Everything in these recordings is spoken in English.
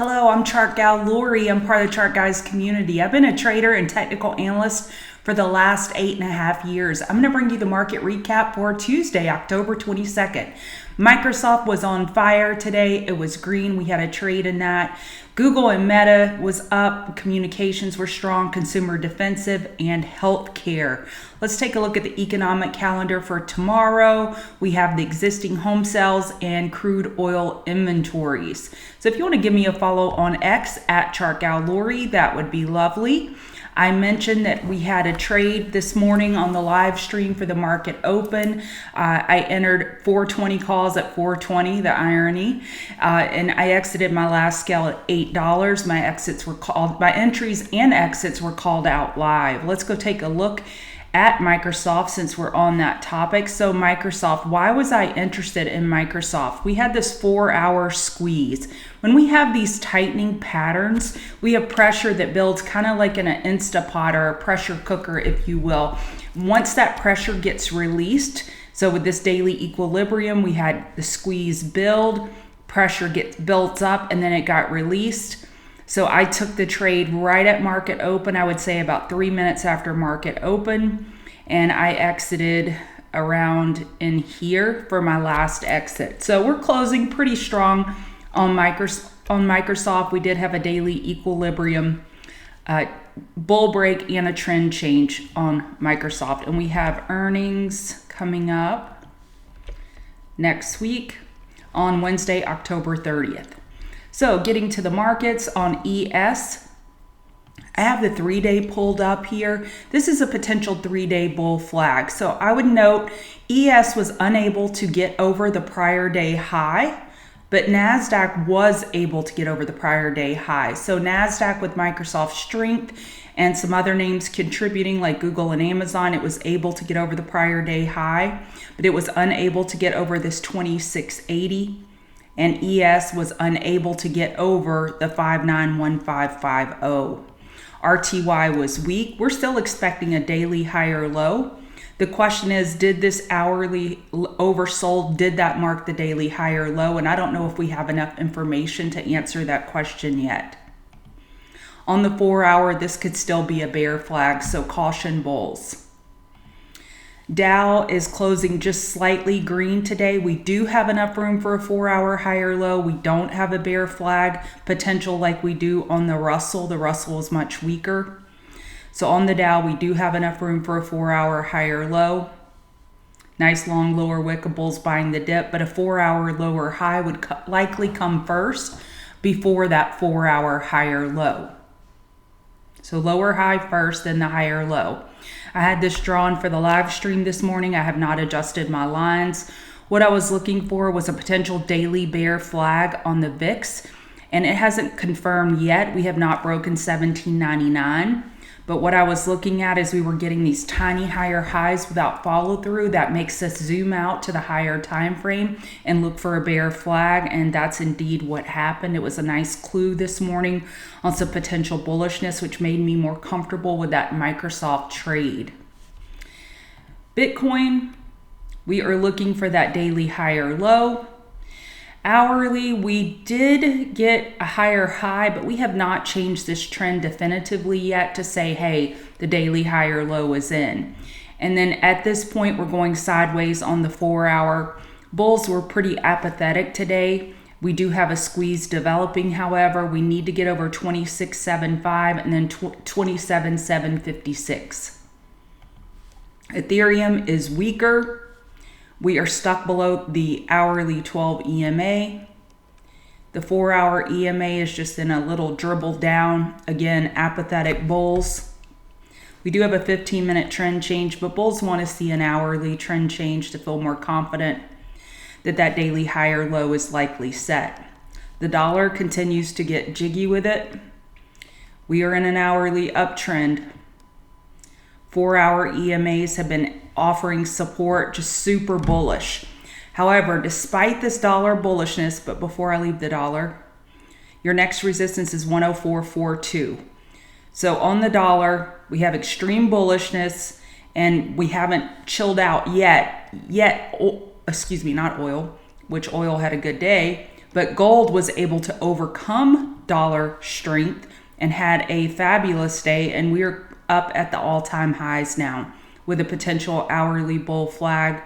Hello, I'm Chart Gal Lori. I'm part of the Chart Guys community. I've been a trader and technical analyst for the last 8.5 years. I'm going to bring you the market recap for Tuesday, October 22nd. Microsoft was on fire today. It was green. We had a trade in that. Google and Meta was up. Communications were strong, consumer defensive, and healthcare. Let's take a look at the economic calendar for tomorrow. We have the existing home sales and crude oil inventories. So if you want to give me a follow on X at ChartGalLori, that would be lovely. I mentioned that we had a trade this morning on the live stream for the market open. I entered 420 calls at 420, the irony, and I exited my last scale at $8. My entries and exits were called out live. Let's go take a look at Microsoft since we're on that topic. So Microsoft, why was I interested in Microsoft? We had this 4-hour squeeze. When we have these tightening patterns, we have pressure that builds kind of like in an Instapot or a pressure cooker, if you will. Once that pressure gets released, so with this daily equilibrium, we had the squeeze build, pressure gets built up, and then it got released. So I took the trade right at market open, I would say about 3 minutes after market open, and I exited around in here for my last exit. So we're closing pretty strong on Microsoft. We did have a daily equilibrium bull break and a trend change on Microsoft. And we have earnings coming up next week on Wednesday, October 30th. So getting to the markets on ES, I have the 3-day pulled up here. This is a potential 3-day bull flag. So I would note ES was unable to get over the prior day high, but NASDAQ was able to get over the prior day high. So NASDAQ with Microsoft strength and some other names contributing like Google and Amazon, it was able to get over the prior day high, but it was unable to get over this 2680. And ES was unable to get over the 591550. RTY was weak. We're still expecting a daily higher low. The question is, did this hourly oversold, did that mark the daily higher low? And I don't know if we have enough information to answer that question yet. On the 4-hour, this could still be a bear flag, so caution bulls. Dow is closing just slightly green today. We do have enough room for a 4-hour higher low. We don't have a bear flag potential like we do on the Russell. The Russell is much weaker. So on the Dow, we do have enough room for a 4-hour higher low. Nice long lower wick of bulls buying the dip, but a 4-hour lower high would likely come first before that 4-hour higher low. So lower high first, then the higher low. I had this drawn for the live stream this morning. I have not adjusted my lines. What I was looking for was a potential daily bear flag on the VIX, and it hasn't confirmed yet. We have not broken 1799. But what I was looking at is we were getting these tiny higher highs without follow through. That makes us zoom out to the higher time frame and look for a bear flag, and that's indeed what happened. It was a nice clue this morning on some potential bullishness, which made me more comfortable with that Microsoft trade. Bitcoin, we are looking for that daily higher low. Hourly, we did get a higher high, but we have not changed this trend definitively yet to say, hey, the daily higher low is in. And then at this point, we're going sideways on the 4-hour. Bulls were pretty apathetic today. We do have a squeeze developing, however. We need to get over 26.75 and then 27.756. Ethereum is weaker. We are stuck below the hourly 12 EMA. The 4-hour EMA is just in a little dribble down. Again, apathetic bulls. We do have a 15-minute trend change, but bulls want to see an hourly trend change to feel more confident that that daily higher low is likely set. The dollar continues to get jiggy with it. We are in an hourly uptrend. 4-hour EMAs have been offering support, just super bullish. However, despite this dollar bullishness, but before I leave the dollar, your next resistance is 104.42. So on the dollar, we have extreme bullishness and we haven't chilled out yet, not oil, which oil had a good day, But gold was able to overcome dollar strength and had a fabulous day, and we're up at the all-time highs now with a potential hourly bull flag.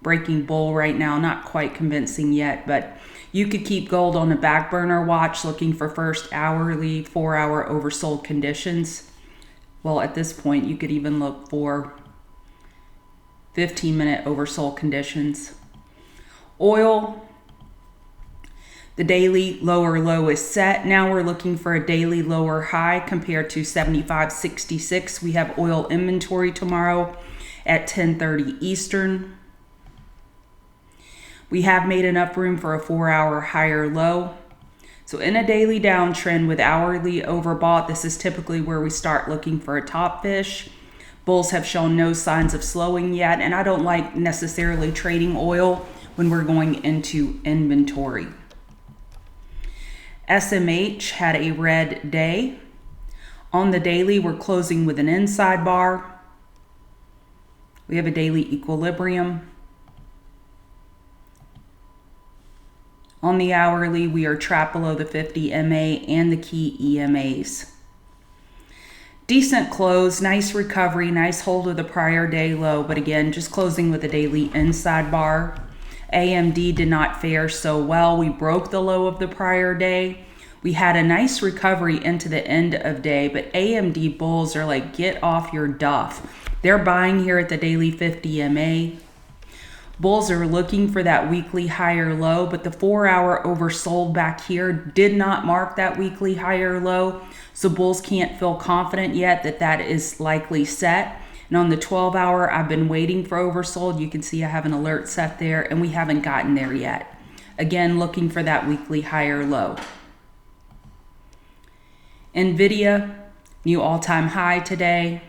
Breaking bull right now, not quite convincing yet, but you could keep gold on the back burner watch looking for first hourly 4-hour oversold conditions. Well, at this point, you could even look for 15-minute oversold conditions. Oil, the daily lower low is set. Now we're looking for a daily lower high compared to 75.66. We have oil inventory tomorrow at 10:30 Eastern. We have made enough room for a 4-hour higher low. So in a daily downtrend with hourly overbought, this is typically where we start looking for a top fish. Bulls have shown no signs of slowing yet, and I don't like necessarily trading oil when we're going into inventory. SMH had a red day. On the daily, we're closing with an inside bar. We have a daily equilibrium. On the hourly, we are trapped below the 50 MA and the key EMAs. Decent close, nice recovery, nice hold of the prior day low, but again, just closing with a daily inside bar. AMD did not fare so well. We broke the low of the prior day. We had a nice recovery into the end of day, but AMD bulls are like, get off your duff. They're buying here at the daily 50 MA. Bulls are looking for that weekly higher low, but the 4-hour oversold back here did not mark that weekly higher low. So bulls can't feel confident yet that that is likely set. And on the 12-hour, I've been waiting for oversold. You can see I have an alert set there, and we haven't gotten there yet. Again, looking for that weekly higher low. NVIDIA, new all-time high today.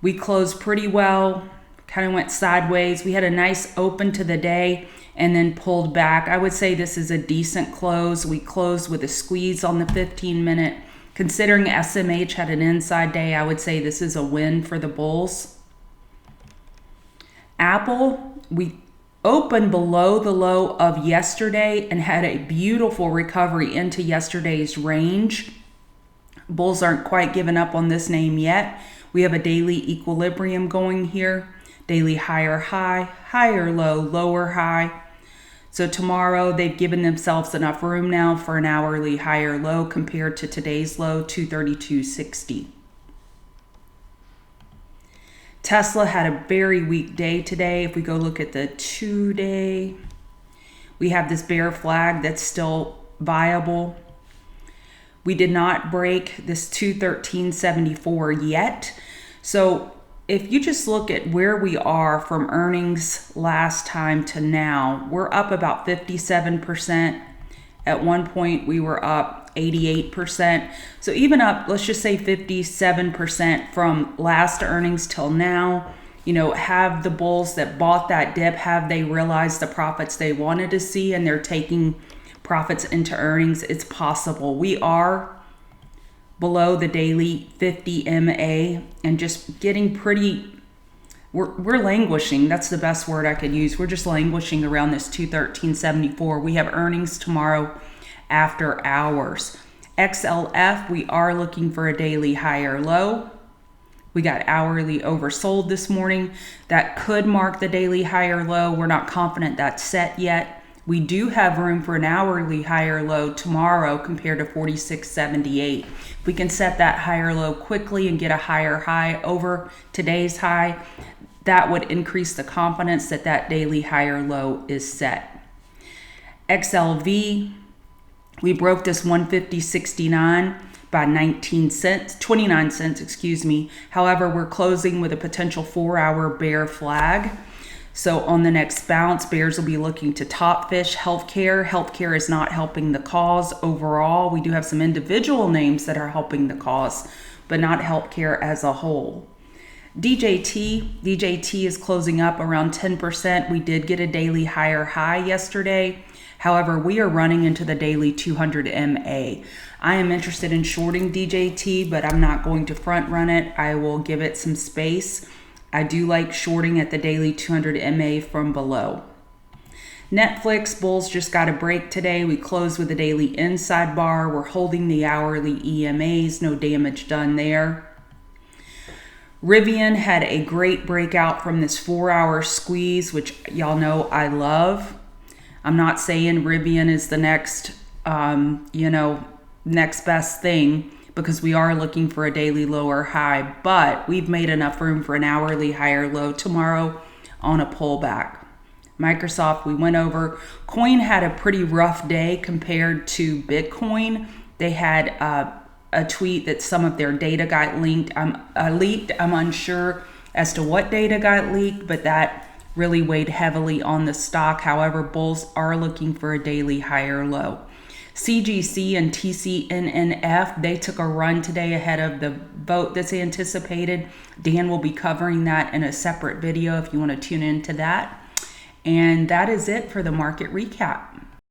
We closed pretty well, kind of went sideways. We had a nice open to the day and then pulled back. I would say this is a decent close. We closed with a squeeze on the 15-minute. Considering SMH had an inside day, I would say this is a win for the bulls. Apple, we opened below the low of yesterday and had a beautiful recovery into yesterday's range. Bulls aren't quite given up on this name yet. We have a daily equilibrium going here. Daily higher high, higher low, lower high. So tomorrow they've given themselves enough room now for an hourly higher low compared to today's low, 232.60. Tesla had a very weak day today. If we go look at the 2-day, we have this bear flag that's still viable. We did not break this 213.74 yet. So if you just look at where we are from earnings last time to now, we're up about 57%. At one point, we were up 88%. So even up, let's just say 57% from last earnings till now. You know, have the bulls that bought that dip, have they realized the profits they wanted to see and they're taking profits into earnings? It's possible. We are below the daily 50 MA and just getting pretty, we're languishing. That's the best word I could use. We're just languishing around this 213.74. We have earnings tomorrow after hours. XLF, we are looking for a daily higher low. We got hourly oversold this morning. That could mark the daily higher low. We're not confident that's set yet. We do have room for an hourly higher low tomorrow compared to 46.78. If we can set that higher low quickly and get a higher high over today's high, that would increase the confidence that that daily higher low is set. XLV, we broke this 150.69 by 29 cents, excuse me. However, we're closing with a potential 4-hour bear flag. So on the next bounce, bears will be looking to top fish healthcare. Healthcare is not helping the cause overall. We do have some individual names that are helping the cause, but not healthcare as a whole. DJT is closing up around 10%. We did get a daily higher high yesterday. However, we are running into the daily 200 MA. I am interested in shorting DJT, but I'm not going to front run it. I will give it some space. I do like shorting at the daily 200 MA from below. Netflix, bulls just got a break today. We closed with a daily inside bar. We're holding the hourly EMAs, no damage done there. RIVN had a great breakout from this 4-hour squeeze, which y'all know I love. I'm not saying RIVN is the next, next best thing, because we are looking for a daily low or high, but we've made enough room for an hourly higher low tomorrow on a pullback. Microsoft, we went over. Coin had a pretty rough day compared to Bitcoin. They had a tweet that some of their data got leaked. I'm unsure as to what data got leaked, but that really weighed heavily on the stock. However, bulls are looking for a daily higher low. CGC and TCNNF, they took a run today ahead of the vote that's anticipated. Dan will be covering that in a separate video if you want to tune into that. And that is it for the market recap.